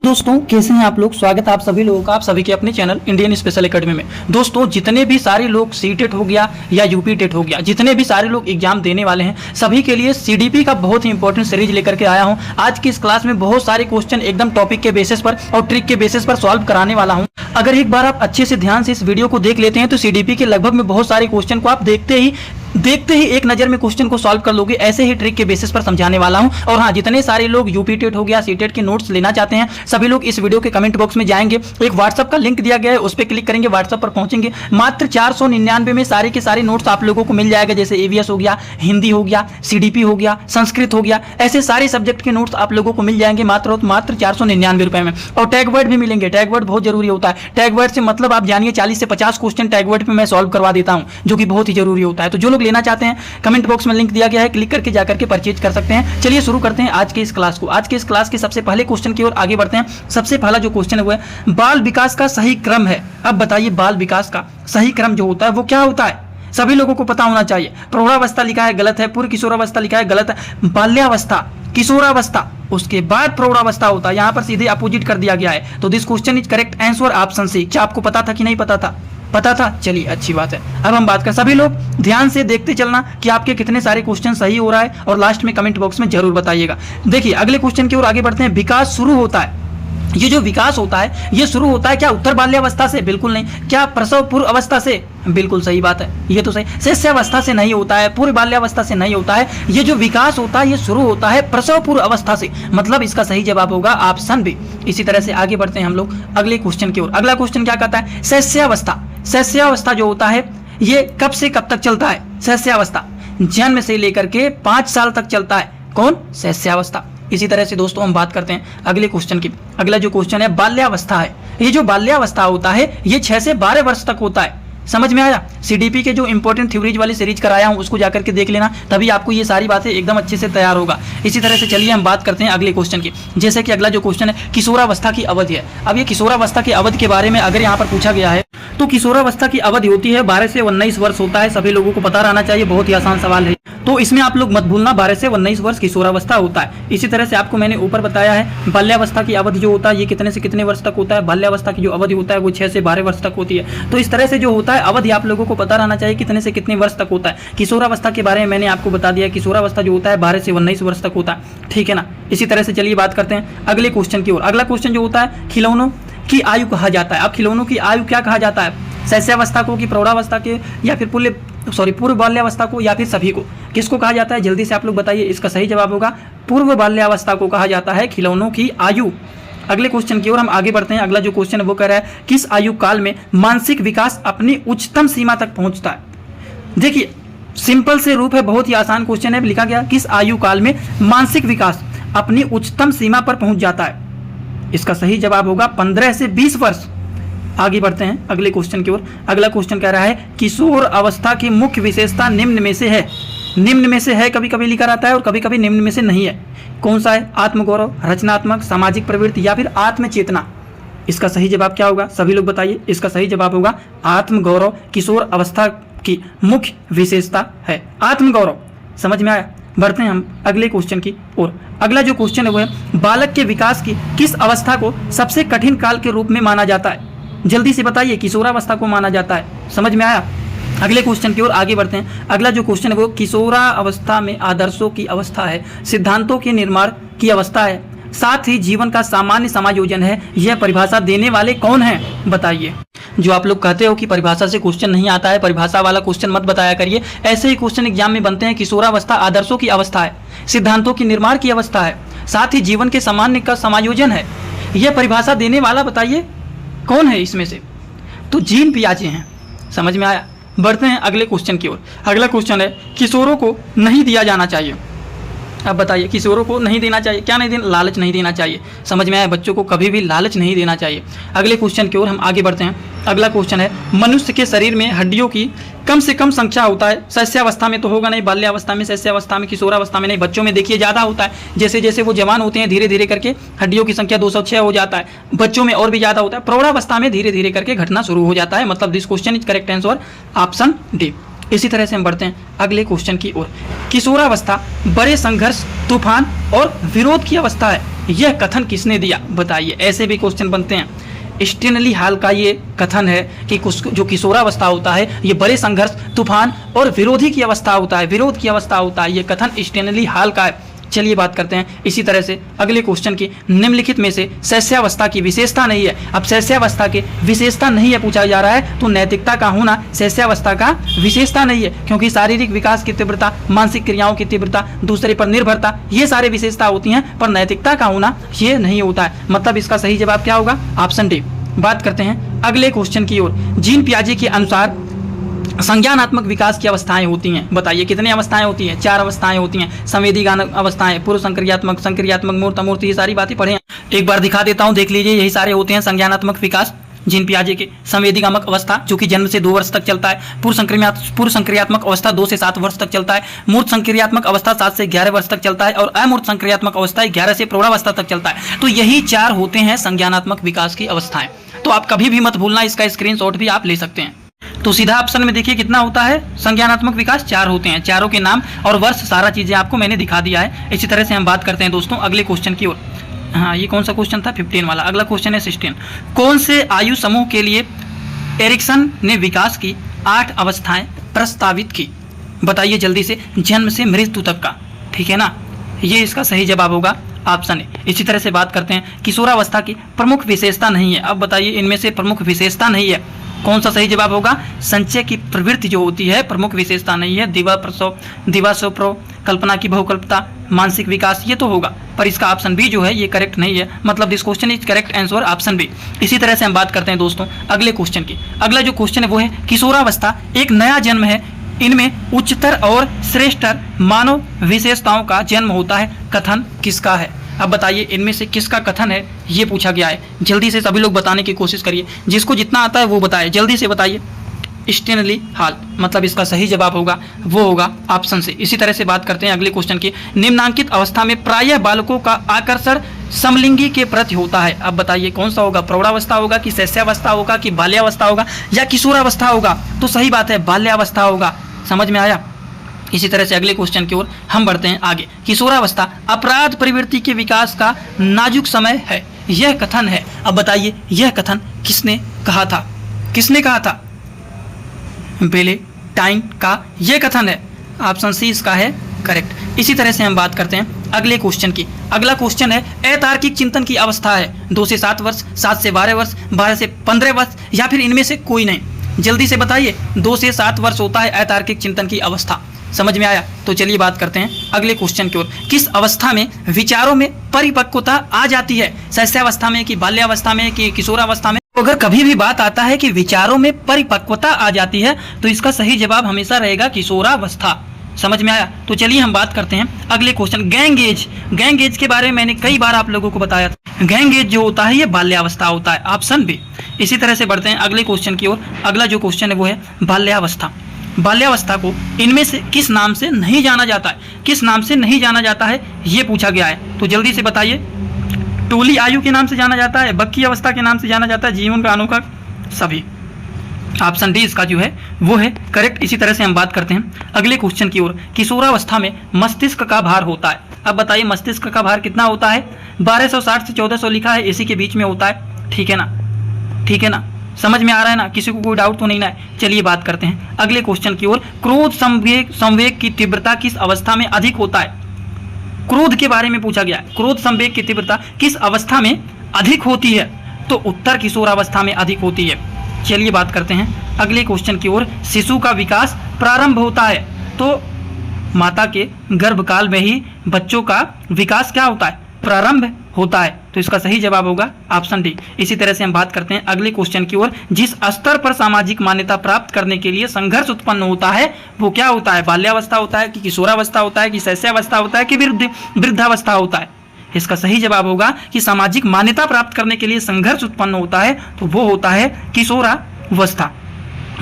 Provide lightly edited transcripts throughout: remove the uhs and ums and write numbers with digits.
दोस्तों कैसे हैं आप लोग। स्वागत है आप सभी लोगों का, आप सभी के अपने चैनल इंडियन स्पेशल एकेडमी में। दोस्तों जितने भी सारे लोग सीटेट हो गया या यूपी टेट हो गया, जितने भी सारे लोग एग्जाम देने वाले हैं, सभी के लिए सीडीपी का बहुत ही इंपॉर्टेंट सीरीज लेकर के आया हूं। आज की इस क्लास में बहुत सारे क्वेश्चन एकदम टॉपिक के बेसिस पर और ट्रिक के बेसिस पर सॉल्व कराने वाला हूँ। अगर एक बार आप अच्छे से ध्यान से इस वीडियो को देख लेते हैं तो सीडीपी के लगभग में बहुत सारे क्वेश्चन को आप देखते ही एक नजर में क्वेश्चन को सॉल्व कर लोगे। ऐसे ही ट्रिक के बेसिस पर समझाने वाला हूं। और हाँ, जितने सारे लोग यूपी टेट हो गया, सीटेट के नोट्स लेना चाहते हैं, सभी लोग इस वीडियो के कमेंट बॉक्स में जाएंगे, एक व्हाट्सएप का लिंक दिया गया है, उस पर क्लिक करेंगे, व्हाट्सएप पर पहुंचेंगे। मात्र 499 में सारे के सारे नोट्स आप लोगों को मिल जाएगा। जैसे एवीएस हो गया, हिंदी हो गया, सीडीपी हो गया, संस्कृत हो गया, ऐसे सारे सब्जेक्ट के नोट्स आप लोगों को मिल जाएंगे मात्र 499 रुपए में। और टैग वर्ड भी मिलेंगे। टैग वर्ड बहुत जरूरी होता है। टैग वर्ड से मतलब आप जानिए 40 से 50 क्वेश्चन टैग वर्ड पे मैं सॉल्व करवा देता हूं, जो कि बहुत ही जरूरी होता है। तो जो लोग लेना चाहते हैं, कमेंट बॉक्स में लिंक दिया गया है, क्लिक करके जाकर के परचेज कर सकते हैं। चलिए शुरू करते हैं आज के इस क्लास को। आज के इस क्लास के सबसे पहले क्वेश्चन की ओर आगे बढ़ते हैं। सबसे पहला जो क्वेश्चन है वो है बाल विकास का सही क्रम है। अब बताइए बाल विकास का सही क्रम जो होता है वो क्या होता है, सभी लोगों को पता होना चाहिए। प्रौढ़ावस्था लिखा है, गलत है। पूर्व किशोरावस्था लिखा है, गलत है। बाल्यावस्था, किशोरावस्था, उसके बाद प्रौढ़ावस्था होता है। यहाँ पर सीधे अपोजिट कर दिया गया है। तो this question is correct answer option C. क्या आपको पता था कि नहीं पता था? पता था। चलिए अच्छी बात है। अब हम बात कर, सभी लोग ध्यान से देखते चलना कि आपके कितने सारे क्वेश्चन सही हो रहा है, और लास्ट में कमेंट बॉक्स में जरूर बताइएगा। देखिए अगले क्वेश्चन की ओर आगे बढ़ते हैं। विकास शुरू होता है, ये जो विकास होता है ये शुरू होता है क्या उत्तर बाल्यावस्था से? बिल्कुल नहीं। क्या प्रसव पूर्व अवस्था से? बिल्कुल सही बात है, ये तो सही। शिष्यावस्था से नहीं होता है, पूर्व बाल्यावस्था से नहीं होता है। ये जो विकास होता है ये शुरू होता है प्रसव पूर्व अवस्था से। मतलब इसका सही जवाब होगा ऑप्शन बी। इसी तरह से आगे बढ़ते हैं हम लोग अगले क्वेश्चन की ओर। अगला क्वेश्चन क्या कहता है? शिष्यावस्था। शिष्यावस्था जो होता है ये कब से कब तक चलता है? शिष्यावस्था जन्म से लेकर के 5 साल तक चलता है। कौन? शिष्यावस्था। इसी तरह से दोस्तों हम बात करते हैं अगले क्वेश्चन की। अगला जो क्वेश्चन है बाल्यावस्था है। ये जो बाल्यावस्था होता है ये 6 से 12 वर्ष तक होता है। समझ में आया? सीडीपी के जो इंपॉर्टेंट थ्योरीज वाली सीरीज कराया हूं उसको जाकर के देख लेना, तभी आपको ये सारी बातें एकदम अच्छे से तैयार होगा। इसी तरह से चलिए हम बात करते हैं अगले क्वेश्चन की। जैसे कि अगला जो क्वेश्चन है किशोरावस्था की अवधि है। अब ये किशोरावस्था की अवधि के बारे में अगर यहाँ पर पूछा गया है तो किशोरावस्था की अवधि होती है 12 से 19 वर्ष होता है। सभी लोगों को पता रहना चाहिए, बहुत ही आसान सवाल है। तो इसमें आप लोग मत भूलना 12 से 19 वर्ष किशोरावस्था होता है। इसी तरह से आपको मैंने ऊपर बताया है बाल्यावस्था की अवधि जो होता है ये कितने से कितने वर्ष तक होता है। बाल्यावस्था की जो अवधि होता है वो 6 से 12 वर्ष तक होती है। तो इस तरह से जो होता है अवधि आप लोगों को पता रहना चाहिए कितने से कितने वर्ष तक होता है। किशोरावस्था के बारे में मैंने आपको बता दिया, किशोरावस्था जो होता है 12 से 19 वर्ष तक होता है। ठीक है ना। इसी तरह से चलिए बात करते हैं अगले क्वेश्चन की ओर। अगला क्वेश्चन जो होता है खिलौनों की आयु कहा जाता है। अब खिलौनों की आयु क्या कहा जाता है? शिष्यावस्था को कि प्रौढ़ावस्था के या फिर पूर्व बाल्यावस्था को या फिर सभी को? किसको कहा जाता है? जल्दी से आप लोग बताइए। इसका सही जवाब होगा पूर्व बाल्यावस्था को कहा जाता है खिलौनों की आयु। अगले क्वेश्चन की ओर हम आगे बढ़ते हैं। अगला जो क्वेश्चन है वो कह रहा है किस आयु काल में मानसिक विकास अपनी उच्चतम सीमा तक पहुंचता है? देखिए सिंपल से रूप है, बहुत ही आसान क्वेश्चन है। लिखा गया किस आयु काल में मानसिक विकास अपनी उच्चतम सीमा पर पहुंच जाता है? इसका सही जवाब होगा 15 से 20 वर्ष। आगे बढ़ते हैं अगले क्वेश्चन की ओर। अगला क्वेश्चन कह रहा है किशोर अवस्था की मुख्य विशेषता निम्न में से है। निम्न में से है कभी कभी लिखा रहता है और कभी कभी निम्न में से नहीं है। कौन सा है? आत्मगौरव, रचनात्मक, सामाजिक प्रवृत्ति या फिर आत्मचेतना? इसका सही जवाब क्या होगा? सभी लोग बताइए। इसका सही जवाब होगा आत्मगौरव किशोर अवस्था की मुख्य विशेषता है। आत्मगौरव। समझ में आया? बढ़ते हैं हम अगले क्वेश्चन की ओर। अगला जो क्वेश्चन है वो है बालक के विकास की किस अवस्था को सबसे कठिन काल के रूप में माना जाता है? जल्दी से बताइए। किशोरावस्था को माना जाता है। समझ में आया? अगले क्वेश्चन की ओर आगे बढ़ते हैं। अगला जो क्वेश्चन है वो किशोरावस्था में आदर्शों की अवस्था है, सिद्धांतों के निर्माण की अवस्था है, साथ ही जीवन का सामान्य समायोजन है। यह परिभाषा देने वाले कौन हैं? बताइए। जो आप लोग कहते हो कि परिभाषा से क्वेश्चन नहीं आता है, परिभाषा वाला क्वेश्चन मत बताया करिए। ऐसे ही क्वेश्चन एग्जाम में बनते हैं। किशोरावस्था आदर्शों की अवस्था है, सिद्धांतों के निर्माण की अवस्था है, साथ ही जीवन के सामान्य का समायोजन है। यह परिभाषा देने वाला बताइए कौन है इसमें से? तो जीन पियाजे हैं। समझ में आया? बढ़ते हैं अगले क्वेश्चन की ओर। अगला क्वेश्चन है किशोरों को नहीं दिया जाना चाहिए। अब बताइए किशोरों को नहीं देना चाहिए, क्या नहीं देना? लालच नहीं देना चाहिए। समझ में आया? बच्चों को कभी भी लालच नहीं देना चाहिए। अगले क्वेश्चन की ओर हम आगे बढ़ते हैं। अगला क्वेश्चन है मनुष्य के शरीर में हड्डियों की कम से कम संख्या होता है। शिष्यावस्था में तो होगा नहीं, बाल्यावस्था में, शिष्यावस्था में, किशोरावस्था में नहीं। बच्चों में देखिए ज़्यादा होता है। जैसे जैसे वो जवान होते हैं धीरे धीरे करके हड्डियों की संख्या 206 हो जाता है। बच्चों में और भी ज़्यादा होता है। प्रौढ़ावस्था में धीरे धीरे करके घटना शुरू हो जाता है। मतलब this question is correct answer option D. इसी तरह से हम बढ़ते हैं अगले क्वेश्चन की ओर। किशोरावस्था बड़े संघर्ष, तूफान और विरोध की अवस्था है, यह कथन किसने दिया बताइए। ऐसे भी क्वेश्चन बनते हैं। स्टेनली हॉल का ये कथन है कि जो किशोरावस्था होता है ये बड़े संघर्ष, तूफान और विरोधी की अवस्था होता है, विरोध की अवस्था होता है, ये कथन स्टेनली हॉल का है। चलिए बात करते हैं इसी तरह से अगले क्वेश्चन की। निम्नलिखित में से शैशवावस्था की विशेषता नहीं है। अब शैशवावस्था की विशेषता नहीं है पूछा जा रहा है, तो नैतिकता का होना शैशवावस्था का विशेषता नहीं है, क्योंकि शारीरिक विकास की तीव्रता, मानसिक क्रियाओं की तीव्रता, दूसरे पर निर्भरता, ये सारे विशेषता होती हैं, पर नैतिकता का होना ये नहीं होता है। मतलब इसका सही जवाब क्या होगा? Option D. बात करते हैं अगले क्वेश्चन की ओर। जीन पियाजे के अनुसार संज्ञानात्मक विकास की अवस्थाएं होती हैं, बताइए कितनी अवस्थाएं होती हैं? 4 अवस्थाएं होती हैं। संवेदीगान अवस्थाएं, पूर्व संक्रियात्मक, संक्रियात्मक, मूर्त, अमूर्त, ये सारी बातें पढ़े हैं। एक बार दिखा देता हूं, देख लीजिए। यही सारे होते हैं संज्ञानात्मक विकास जीन पियाजे के। संवेदीगामक अवस्था जो कि जन्म से 2 वर्ष तक चलता है। पूर्व संक्रियात्मक अवस्था 2 से 7 वर्ष तक चलता है। मूर्त संक्रियात्मक अवस्था 7 से 11 वर्ष तक चलता है, और अमूर्त संक्रियात्मक अवस्था 11 से प्रौढ़ावस्था तक चलता है। तो यही 4 होते हैं संज्ञानात्मक विकास की अवस्थाएं। तो आप कभी भी मत भूलना, इसका स्क्रीनशॉट भी आप ले सकते हैं। तो सीधा ऑप्शन में देखिए कितना होता है संज्ञानात्मक विकास? 4 होते हैं। चारों के नाम और वर्ष, सारा चीजें आपको मैंने दिखा दिया है। इसी तरह से हम बात करते हैं दोस्तों अगले क्वेश्चन की ओर। हाँ, ये कौन सा क्वेश्चन था? 15 वाला। अगला क्वेश्चन है 16। कौन से आयु समूह के लिए एरिक्सन ने विकास की 8 अवस्थाएं प्रस्तावित की? बताइए जल्दी से। जन्म से मृत्यु तक का, ठीक है ना, ये इसका सही जवाब होगा ऑप्शन ए। इसी तरह से बात करते हैं किशोरावस्था की प्रमुख विशेषता नहीं है। अब बताइए इनमें से प्रमुख विशेषता नहीं है, कौन सा सही जवाब होगा? संचय की प्रवृत्ति जो होती है प्रमुख विशेषता नहीं है। दिवास्वप्रो, कल्पना की बहुकल्पता, मानसिक विकास, ये तो होगा, पर इसका ऑप्शन बी जो है ये करेक्ट नहीं है। मतलब this question is correct answer option B. इसी तरह से हम बात करते हैं दोस्तों अगले क्वेश्चन की। अगला जो क्वेश्चन है वो है किशोरावस्था एक नया जन्म है, इनमें उच्चतर और श्रेष्ठतर मानव विशेषताओं का जन्म होता है, कथन किसका है? अब बताइए इनमें से किसका कथन है, ये पूछा गया है। जल्दी से सभी लोग बताने की कोशिश करिए, जिसको जितना आता है वो बताए, जल्दी से बताइए। स्टेनली हॉल, मतलब इसका सही जवाब होगा वो होगा ऑप्शन से। इसी तरह से बात करते हैं अगले क्वेश्चन की। निम्नांकित अवस्था में प्रायः बालकों का आकर्षण समलिंगी के प्रति होता है। अब बताइए कौन सा होगा? प्रौढ़ावस्था होगा कि शैशवावस्था होगा कि बाल्यावस्था होगा या किशोरावस्था होगा? तो सही बात है, बाल्यावस्था होगा। समझ में आया? इसी तरह से अगले क्वेश्चन की ओर हम बढ़ते हैं आगे। किशोरावस्था अपराध प्रवृत्ति के विकास का नाजुक समय है, यह कथन है। अब बताइए यह कथन किसने कहा था? किसने कहा था? बेलेटाइन का यह कथन है। ऑप्शन सी इसका है करेक्ट। इसी तरह से हम बात करते हैं अगले क्वेश्चन की। अगला क्वेश्चन है अतार्किक चिंतन की अवस्था है 2 से 7 वर्ष, 7 से 12 वर्ष, 12 से 15 वर्ष, या फिर इनमें से कोई नहीं? जल्दी से बताइए। 2 से 7 वर्ष होता है अतार्किक चिंतन की अवस्था। समझ में आया? तो चलिए बात करते हैं अगले क्वेश्चन की ओर। किस अवस्था में विचारों में परिपक्वता आ जाती है? शैशवावस्था में कि बाल्यावस्था में कि किशोरावस्था में? अगर कभी भी बात आता है कि विचारों में परिपक्वता आ जाती है तो इसका सही जवाब हमेशा रहेगा किशोरावस्था। समझ में आया? तो चलिए हम बात करते हैं अगले question. Gang as. Gang as के बारे में मैंने कई बार आप लोगों को बताया था। गैंग एज जो होता है ये बाल्यावस्था होता है, ऑप्शन बी। इसी तरह से बढ़ते हैं अगले क्वेश्चन की ओर। अगला जो क्वेश्चन है वो है बाल्यावस्था। बाल्यावस्था को इनमें से किस नाम से नहीं जाना जाता है? किस नाम से नहीं जाना जाता है ये पूछा गया है, तो जल्दी से बताइए। टोली आयु के नाम से जाना जाता है, बक्की अवस्था के नाम से जाना जाता है, जीवन का अनोखा, सभी। ऑप्शन डी इसका जो है वो है करेक्ट। इसी तरह से हम बात करते हैं अगले क्वेश्चन की ओर। किशोरावस्था में मस्तिष्क का भार होता है। अब बताइए मस्तिष्क का भार कितना होता है? 1260 से 1400 लिखा है, इसी के बीच में होता है, ठीक है ना? ठीक है ना? समझ में आ रहा है ना? किसी को कोई डाउट तो नहीं ना है? चलिए बात करते हैं अगले क्वेश्चन की ओर। क्रोध संवेग की तीव्रता किस अवस्था में अधिक होता है? क्रोध के बारे में पूछा गया है। क्रोध संवेग की तीव्रता किस अवस्था में अधिक होती है? तो उत्तर किशोरावस्था में अधिक होती है। चलिए बात करते हैं अगले क्वेश्चन की ओर। शिशु का विकास प्रारंभ होता है, तो माता के गर्भकाल में ही बच्चों का विकास क्या होता है? प्रारंभ होता है। तो इसका सही जवाब होगा ऑप्शन डी। इसी तरह से हम बात करते हैं अगले क्वेश्चन की ओर। जिस स्तर पर सामाजिक मान्यता प्राप्त करने के लिए संघर्ष उत्पन्न होता है वो क्या होता है? बाल्यावस्था होता है कि किशोरावस्था होता है कि शैशवावस्था होता है कि वृद्धावस्था होता है? इसका सही जवाब होगा कि सामाजिक मान्यता प्राप्त करने के लिए संघर्ष उत्पन्न होता है, तो वो होता है किशोरावस्था।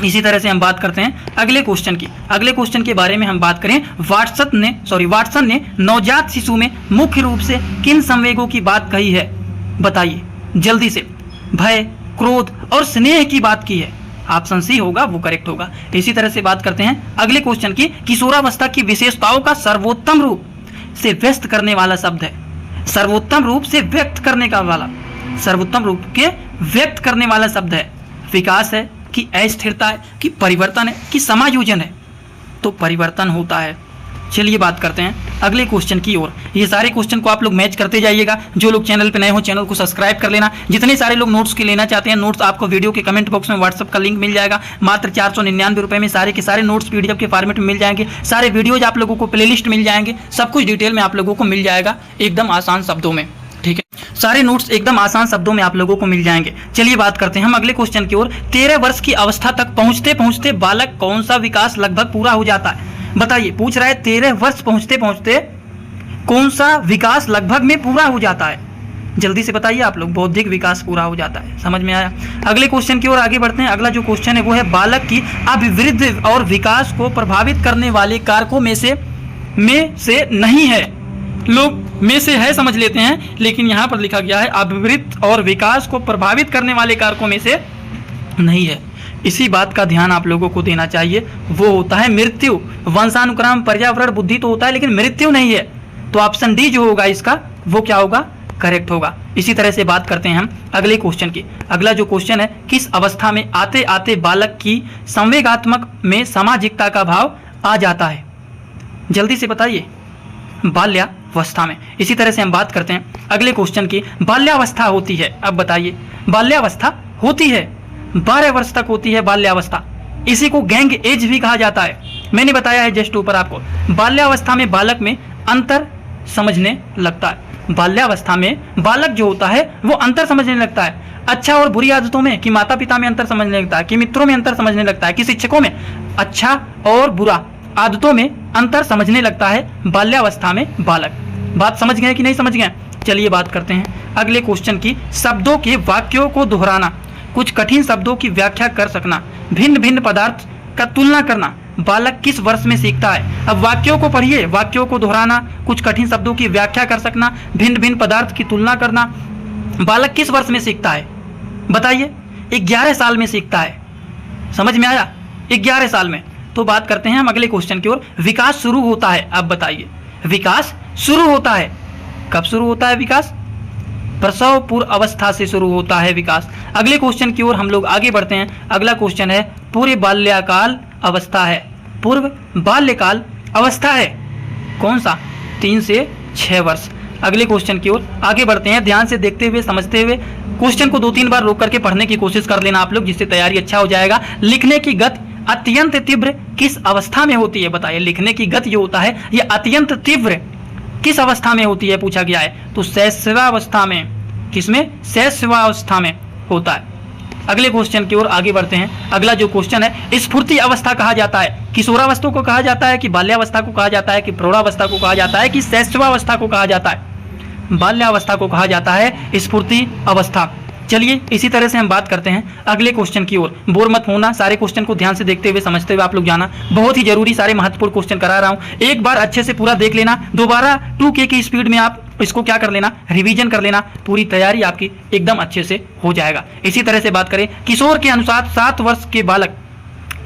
इसी तरह से हम बात करते हैं अगले क्वेश्चन की। अगले क्वेश्चन के बारे में हम बात करें। वाटसन ने नवजात शिशु में मुख्य रूप से किन संवेगों की बात कही है? बताइए जल्दी से। भय, क्रोध और स्नेह की बात की है। ऑप्शन सी होगा वो करेक्ट होगा। इसी तरह से बात करते हैं अगले क्वेश्चन की। किशोरावस्था की विशेषताओं का सर्वोत्तम रूप से व्यस्त करने वाला शब्द है, सर्वोत्तम रूप से व्यक्त करने का वाला, सर्वोत्तम रूप के व्यक्त करने वाला शब्द है। विकास है कि अस्थिरता है कि परिवर्तन है कि समायोजन है? तो परिवर्तन होता है। चलिए बात करते हैं अगले क्वेश्चन की ओर। ये सारे क्वेश्चन को आप लोग मैच करते जाइएगा। जो लोग चैनल पे नए हो चैनल को सब्सक्राइब कर लेना। जितने सारे लोग नोट्स के लेना चाहते हैं, नोट्स आपको वीडियो के कमेंट बॉक्स में व्हाट्सअप का लिंक मिल जाएगा। मात्र 499 रुपये में सारे के सारे नोट्स पीडीएफ के फॉर्मेट में मिल जाएंगे। सारे वीडियोज आप लोगों को प्लेलिस्ट मिल जाएंगे। सब कुछ डिटेल में आप लोगों को मिल जाएगा एकदम आसान शब्दों में। ठीक है, सारे नोट्स एकदम आसान शब्दों में आप लोगों को मिल जाएंगे। चलिए बात करते हैं हम अगले क्वेश्चन की ओर। 13 वर्ष की अवस्था तक पहुंचते पहुंचते बालक कौन सा विकास लगभग पूरा हो जाता है? बताइए, पूछ रहा है 13 वर्ष पहुंचते पहुंचते कौन सा विकास लगभग में पूरा हो जाता है? जल्दी से बताइए आप लोग। बौद्धिक विकास पूरा हो जाता है। समझ में आया? अगले क्वेश्चन की ओर आगे बढ़ते हैं। अगला जो क्वेश्चन है वो है बालक की अभिवृद्धि और विकास को प्रभावित करने वाले कारकों में से नहीं है। लोग में से है समझ लेते हैं, लेकिन यहाँ पर लिखा गया है अभिवृद्धि और विकास को प्रभावित करने वाले कारकों में से नहीं है। इसी बात का ध्यान आप लोगों को देना चाहिए। वो होता है मृत्यु। वंशानुक्रम, पर्यावरण, बुद्धि तो होता है, लेकिन मृत्यु नहीं है। तो ऑप्शन डी जो होगा इसका वो क्या होगा? करेक्ट होगा। इसी तरह से बात करते हैं हम अगले क्वेश्चन की। अगला जो क्वेश्चन है, किस अवस्था में आते आते बालक की संवेगात्मक में सामाजिकता का भाव आ जाता है? जल्दी से बताइए। बाल्यावस्था में। इसी तरह से हम बात करते हैं अगले क्वेश्चन की। बाल्यावस्था होती है, अब बताइए, बाल्यावस्था होती है 12 वर्ष तक होती है बाल्यावस्था। इसी को गैंग एज भी कहा जाता है। मैंने बताया है जस्ट ऊपर आपको। बाल्यावस्था में बालक में अंतर समझने लगता है। बाल्यावस्था में बालक जो होता है वो अंतर समझने लगता है। अच्छा और बुरी आदतों में, कि माता पिता में अंतर समझने लगता है, कि मित्रों में अंतर समझने लगता है, कि शिक्षकों में। अच्छा और बुरा आदतों में अंतर समझने लगता है बाल्यावस्था में बालक। बात समझ गए कि नहीं समझ गए? चलिए बात करते हैं अगले क्वेश्चन की। शब्दों के वाक्यों को दोहराना, कुछ कठिन शब्दों की व्याख्या कर सकना, भिन्न भिन्न पदार्थ का तुलना करना, बालक किस वर्ष में सीखता है? अब वाक्यों को पढ़िए। वाक्यों को दोहराना, कुछ कठिन शब्दों की व्याख्या कर सकना, भिन्न भिन्न पदार्थ की तुलना करना, बालक किस वर्ष में सीखता है? बताइए। 11 साल में सीखता है। समझ में आया? 11 साल में। तो बात करते हैं हम अगले क्वेश्चन की ओर। विकास शुरू होता है, अब बताइए। विकास शुरू होता है, कब शुरू होता है विकास? प्रसव पूर्व अवस्था से शुरू होता है विकास। अगले क्वेश्चन की ओर हम लोग आगे बढ़ते हैं। अगला क्वेश्चन है पूर्व बाल्यकाल अवस्था है। पूर्व बाल्यकाल अवस्था है कौन सा? 3 से 6 वर्ष। अगले क्वेश्चन की ओर आगे बढ़ते हैं। ध्यान से देखते हुए समझते हुए क्वेश्चन को 2-3 बार रोक करके पढ़ने की कोशिश कर लेना आप लोग, जिससे तैयारी अच्छा हो जाएगा। लिखने की गति अत्यंत तीव्र किस अवस्था में होती है? बताइए। लिखने की गति जो होता है ये अत्यंत तीव्र किस अवस्था में होती है पूछा गया है? तो शैशवावस्था में। किसमें? शैशवावस्था में होता है। अगले क्वेश्चन की ओर आगे बढ़ते हैं। अगला जो क्वेश्चन है, स्फूर्ति अवस्था कहा जाता है, किशोरावस्था को कहा जाता है, कि बाल्यावस्था को कहा जाता है, कि प्रौढ़ावस्था को कहा जाता है, कि शैशवावस्था को कहा जाता है? बाल्यावस्था को कहा जाता है स्फूर्ति अवस्था। चलिए इसी तरह से हम बात करते हैं अगले क्वेश्चन की ओर। बोर मत होना, सारे क्वेश्चन को ध्यान से देखते हुए समझते हुए आप लोग जाना। बहुत ही जरूरी सारे महत्वपूर्ण क्वेश्चन करा रहा हूं। एक बार अच्छे से पूरा देख लेना, दोबारा 2K की स्पीड में आप इसको क्या कर लेना? रिवीजन कर लेना। पूरी तैयारी आपकी एकदम अच्छे से हो जाएगा। इसी तरह से बात करें, किशोर के अनुसार 7 वर्ष के बालक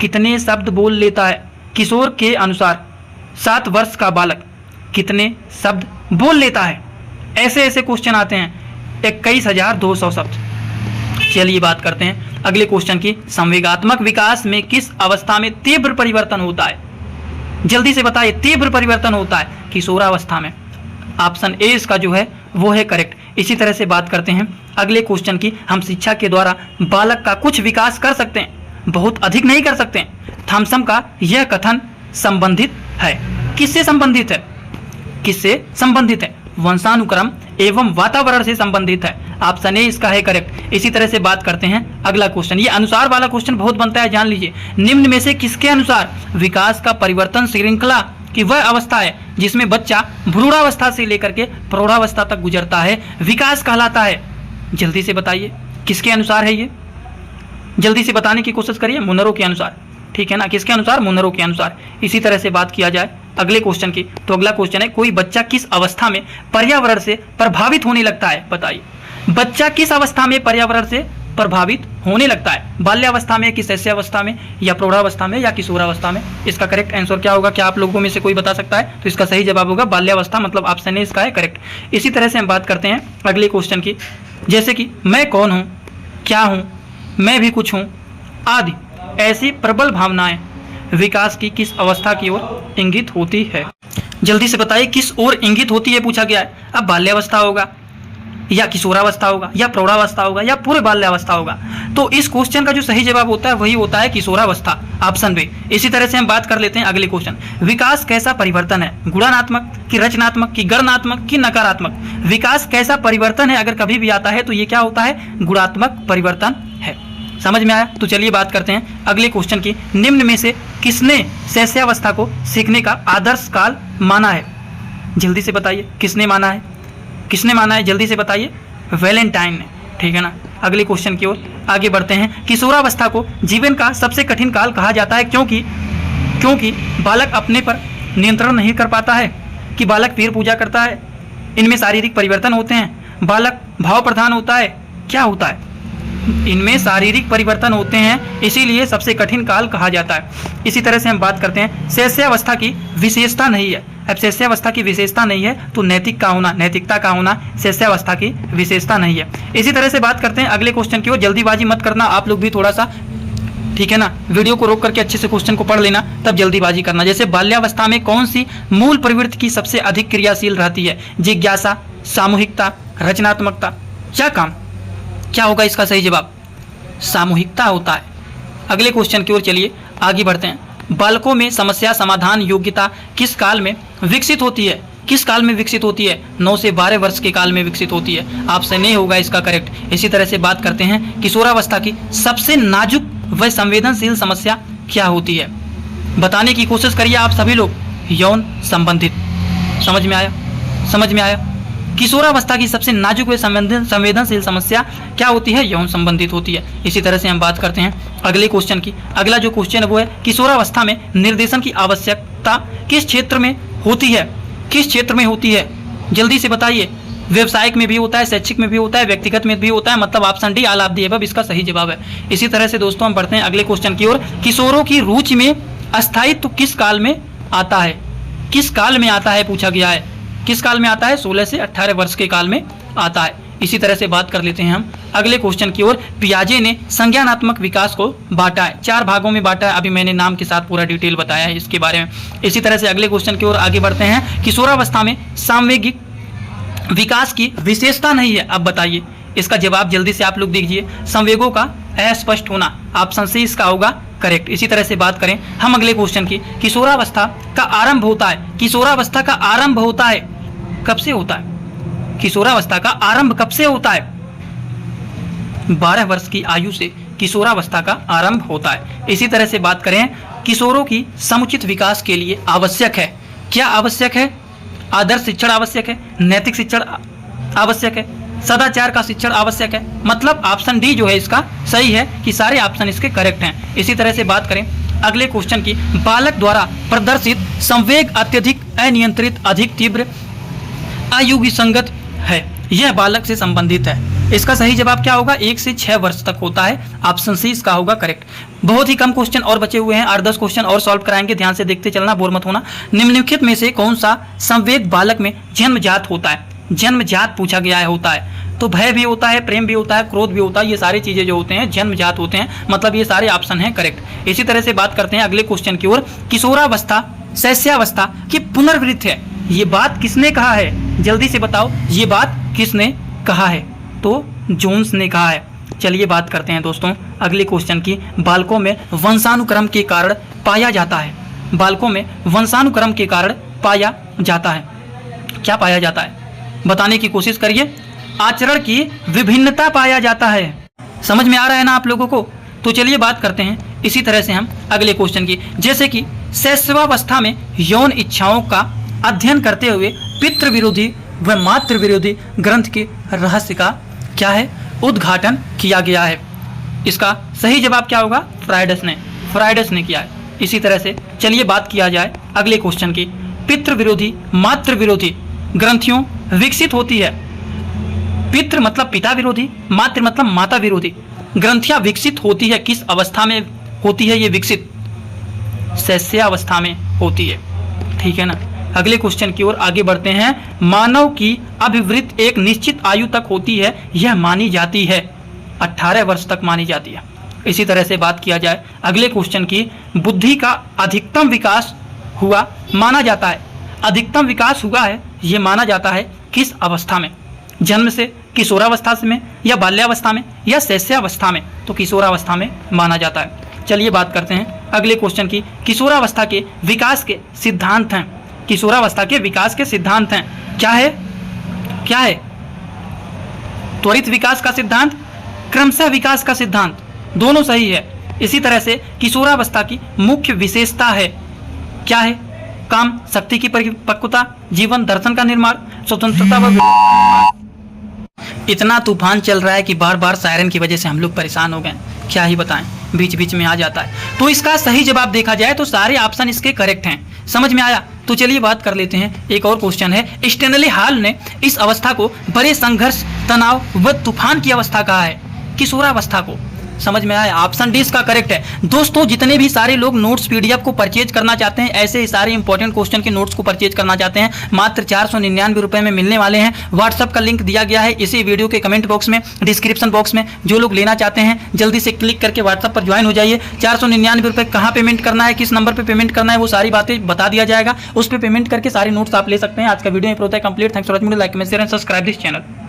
कितने शब्द बोल लेता है? किशोर के अनुसार 7 वर्ष का बालक कितने शब्द बोल लेता है? ऐसे ऐसे क्वेश्चन आते हैं, 21,200 शब्द। चलिए बात करते हैं अगले क्वेश्चन की। संवेगात्मक विकास में किस अवस्था में तीव्र परिवर्तन होता है? जल्दी से बताइए। तीव्र परिवर्तन होता है किशोरावस्था में। ऑप्शन ए इसका जो है वो है करेक्ट। इसी तरह से बात करते हैं अगले क्वेश्चन की। हम शिक्षा के द्वारा बालक का कुछ विकास कर सकते हैं, बहुत अधिक नहीं कर सकते हैं। थॉमसन का यह कथन संबंधित है, किससे संबंधित है? किससे संबंधित है? वंशानुक्रम एवं वातावरण से संबंधित है। ऑप्शन ए इसका है करेक्ट। इसी तरह से बात करते हैं अगला क्वेश्चन। ये अनुसार वाला क्वेश्चन बहुत बनता है, जान लीजिए। निम्न में से किसके अनुसार विकास का परिवर्तन श्रृंखला की वह अवस्था है जिसमें बच्चा भ्रूणावस्था से लेकर के प्रौढ़ावस्था तक गुजरता है, विकास कहलाता है? जल्दी से बताइए किसके अनुसार है ये? जल्दी से बताने की कोशिश करिए। मुनरो के अनुसार, ठीक है ना? किसके अनुसार? मुनरो के अनुसार। इसी तरह से बात किया जाए अगले क्वेश्चन की, तो अगला क्वेश्चन है, कोई बच्चा किस अवस्था में पर्यावरण से प्रभावित होने लगता है? बताइए। बच्चा किस अवस्था में पर्यावरण से प्रभावित होने लगता है बाल्यावस्था में कि शैशवावस्था में या प्रौढ़ावस्था में या किशोरावस्था में। इसका करेक्ट आंसर क्या होगा? क्या आप लोगों में से कोई बता सकता है? तो इसका सही जवाब होगा बाल्यावस्था, मतलब ऑप्शन ए इसका है करेक्ट। इसी तरह से हम बात करते हैं अगले क्वेश्चन की, जैसे कि मैं कौन हूँ, क्या हूँ, मैं भी कुछ हूँ आदि ऐसी प्रबल भावनाएं विकास की किस अवस्था की ओर इंगित होती है? जल्दी से बताइए किस ओर इंगित होती है पूछा गया है। अब बाल्यावस्था होगा या किशोरावस्था होगा या प्रौढ़ावस्था होगा या पूरे बाल्यावस्था होगा, तो इस क्वेश्चन का जो सही जवाब होता है वही होता है किशोरावस्था, ऑप्शन बी। इसी तरह से हम बात कर लेते हैं अगले क्वेश्चन, विकास कैसा परिवर्तन है? गुणात्मक कि रचनात्मक कि गणनात्मक कि नकारात्मक? विकास कैसा परिवर्तन है अगर कभी भी आता है तो ये क्या होता है? गुणात्मक परिवर्तन है। समझ में आया? तो चलिए बात करते हैं अगले क्वेश्चन की, निम्न में से किसने शैशवावस्था को सीखने का आदर्श काल माना है? जल्दी से बताइए किसने माना है, किसने माना है? जल्दी से बताइए। वैलेंटाइन ने, ठीक है ना। अगले क्वेश्चन की ओर आगे बढ़ते हैं, किशोरावस्था को जीवन का सबसे कठिन काल कहा जाता है क्योंकि बालक अपने पर नियंत्रण नहीं कर पाता है, कि बालक पीर पूजा करता है, इनमें शारीरिक परिवर्तन होते हैं, बालक भाव प्रधान होता है, क्या होता है? इनमें शारीरिक परिवर्तन होते हैं, इसीलिए सबसे कठिन काल कहा जाता है। इसी तरह से हम बात करते हैं शैशवावस्था की विशेषता नहीं है। अब शैशवावस्था की विशेषता नहीं है तो नैतिकता का होना शैशवावस्था की विशेषता नहीं है। इसी तरह से बात करते हैं अगले क्वेश्चन की ओर, जल्दीबाजी मत करना आप लोग भी थोड़ा सा, ठीक है ना। वीडियो को रोक करके अच्छे से क्वेश्चन को पढ़ लेना, तब जल्दीबाजी करना। जैसे बाल्यावस्था में कौन सी मूल प्रवृत्ति की सबसे अधिक क्रियाशील रहती है? जिज्ञासा, सामूहिकता, रचनात्मकता, क्या काम? क्या होगा इसका सही जवाब? सामूहिकता होता है। अगले क्वेश्चन की ओर चलिए आगे बढ़ते हैं, बालकों में समस्या समाधान योग्यता किस काल में विकसित होती है? किस काल में विकसित होती है? 9 से 12 वर्ष के काल में विकसित होती है, ऑप्शन ए होगा इसका करेक्ट। इसी तरह से बात करते हैं किशोरावस्था की सबसे नाजुक व संवेदनशील समस्या क्या होती है? बताने की कोशिश करिए आप सभी लोग। यौन संबंधित। समझ में आया? समझ में आया? किशोरावस्था की सबसे नाजुक व संवेदनशील समस्या क्या होती है? यौन संबंधित होती है। इसी तरह से हम बात करते हैं अगले क्वेश्चन की। अगला जो क्वेश्चन है वो है, किशोरावस्था में निर्देशन की आवश्यकता किस क्षेत्र में होती है? किस क्षेत्र में होती है? जल्दी से बताइए। व्यवसायिक में भी होता है, शैक्षिक में भी होता है, व्यक्तिगत में भी होता है, मतलब option D all of the above इसका सही जवाब है। इसी तरह से दोस्तों हम बढ़ते हैं अगले क्वेश्चन की ओर, किशोरों की रुचि में अस्थायित्व किस काल में आता है? किस काल में आता है पूछा गया है। किस काल में आता है? 16 से 18 वर्ष के काल में आता है। इसी तरह से बात कर लेते हैं हम अगले क्वेश्चन की ओर, पियाजे ने संज्ञानात्मक विकास को बांटा है, 4 भागों में बांटा है। अभी मैंने नाम के साथ पूरा डिटेल बताया है इसके बारे में। इसी तरह से अगले क्वेश्चन की ओर आगे बढ़ते हैं, किशोरावस्था में सामवेगिक विकास की विशेषता नहीं है, अब बताइए इसका जवाब जल्दी से आप लोग दीजिए। संवेगों का अस्पष्ट होना, ऑप्शन सी इसका होगा करेक्ट। इसी तरह से बात करें हम अगले क्वेश्चन की, किशोरावस्था का आरंभ होता है, किशोरावस्था का आरंभ होता है कब से होता है? किशोरावस्था का आरंभ कब से होता है? 12 वर्ष की आयु से किशोरावस्था का आरंभ होता है। इसी तरह से बात करें, किशोरों की समुचित विकास के लिए आवश्यक है, क्या आवश्यक है? आदर्श शिक्षण आवश्यक है, नैतिक शिक्षण आवश्यक है, सदाचार का शिक्षण आवश्यक है, मतलब ऑप्शन डी जो है इसका सही है कि सारे ऑप्शन इसके करेक्ट हैं। इसी तरह से बात करें अगले क्वेश्चन की, बालक द्वारा प्रदर्शित संवेग अत्यधिक अनियंत्रित अधिक तीव्र आयुगी संगत है, यह बालक से संबंधित है। इसका सही जवाब क्या होगा? 1 से 6 वर्ष तक होता है, ऑप्शन सी इसका होगा करेक्ट। बहुत ही कम क्वेश्चन और बचे हुए हैं, 8-10 क्वेश्चन और सॉल्व कराएंगे, ध्यान से देखते चलना, बोर मत होना। निम्नलिखित में से कौन सा संवेग बालक में जन्मजात होता है? जन्मजात पूछा गया है होता है, तो भय भी होता है, प्रेम भी होता है, क्रोध भी होता है, ये सारी चीजें जो होते हैं जन्मजात होते हैं, मतलब ये सारे ऑप्शन हैं करेक्ट। इसी तरह से बात करते हैं अगले क्वेश्चन की ओर, किशोरावस्था शैशवावस्था की पुनर्वृत्ति है, ये बात किसने कहा है? जल्दी से बताओ, ये बात किसने कहा है? तो जोन्स ने कहा है। चलिए बात करते हैं दोस्तों अगले क्वेश्चन की, बालकों में वंशानुक्रम के कारण पाया जाता है, बालकों में वंशानुक्रम के कारण पाया जाता है, क्या पाया जाता है? बताने की कोशिश करिए। आचरण की विभिन्नता पाया जाता है। समझ में आ रहा है ना आप लोगों को? तो चलिए बात करते हैं इसी तरह से हम अगले क्वेश्चन की, जैसे कि शैशवावस्था में यौन इच्छाओं का अध्ययन करते हुए पितृ विरोधी व मातृ विरोधी ग्रंथ के रहस्य का क्या है? उद्घाटन किया गया है। इसका सही जवाब क्या होगा? फ्राइडस ने किया है। इसी तरह से चलिए बात किया जाए अगले क्वेश्चन की, पितृ विरोधी मातृ विरोधी ग्रंथियों विकसित होती है। पितृ मतलब पिता विरोधी, मातृ मतलब माता विरोधी ग्रंथियां विकसित होती है किस अवस्था में होती है ये विकसित? शैशवावस्था में होती है, ठीक है ना। अगले क्वेश्चन की ओर आगे बढ़ते हैं। मानव की अभिवृत्ति एक निश्चित आयु तक होती है, यह मानी जाती है 18 वर्ष तक मानी जाती है। इसी तरह से बात किया जाए अगले क्वेश्चन की, बुद्धि का अधिकतम विकास हुआ माना जाता है, अधिकतम विकास हुआ है यह माना जाता है किस अवस्था में? जन्म से, किशोरावस्था में, या बाल्यावस्था में, या शैशवावस्था में? तो किशोरावस्था में माना जाता है। चलिए बात करते हैं अगले क्वेश्चन की। किशोरावस्था के विकास के सिद्धांत हैं, किशोरावस्था के विकास के सिद्धांत हैं। क्या है? क्या है? त्वरित विकास का सिद्धांत, क्रमशः विकास का सिद्धांत, दोनों सही है। इसी तरह से किशोरावस्था की मुख्य विशेषता है, क्या है? काम, शक्ति की परिपक्वता, जीवन दर्शन का निर्माण, स्वतंत्रता व इतना तूफान चल रहा है कि बार बार सायरन की वजह से हम लोग परेशान हो गए, क्या ही बताएं, बीच बीच में आ जाता है। तो इसका सही जवाब देखा जाए तो सारे ऑप्शन इसके करेक्ट हैं। समझ में आया? तो चलिए बात कर लेते हैं। एक और क्वेश्चन है, स्टैनली हॉल ने इस अवस्था को बड़े संघर्ष, तनाव व तूफान की अवस्था कहा है, किशोरावस्था को। समझ में आया? ऑप्शन डी इसका करेक्ट है। दोस्तों जितने भी सारे लोग नोट्स पीडीएफ को परचेज करना चाहते हैं, ऐसे ही सारे इंपॉर्टेंट क्वेश्चन के नोट्स को परचेज करना चाहते हैं, मात्र 499 रुपये में मिलने वाले हैं। व्हाट्सअप का लिंक दिया गया है इसी वीडियो के कमेंट बॉक्स में, डिस्क्रिप्शन बॉक्स में। जो लोग लेना चाहते हैं जल्दी से क्लिक करके व्हाट्सअप पर ज्वाइन हो जाइए। 499 रुपये कहाँ पेमेंट करना है, किस नंबर पर पेमेंट करना है, वो सारी बातें बता दिया जाएगा। उस पर पेमेंट करके सारे नोट्स आप ले सकते हैं। आज का वीडियो में होता है complete. Thanks for watching, like, comment, share and subscribe this channel.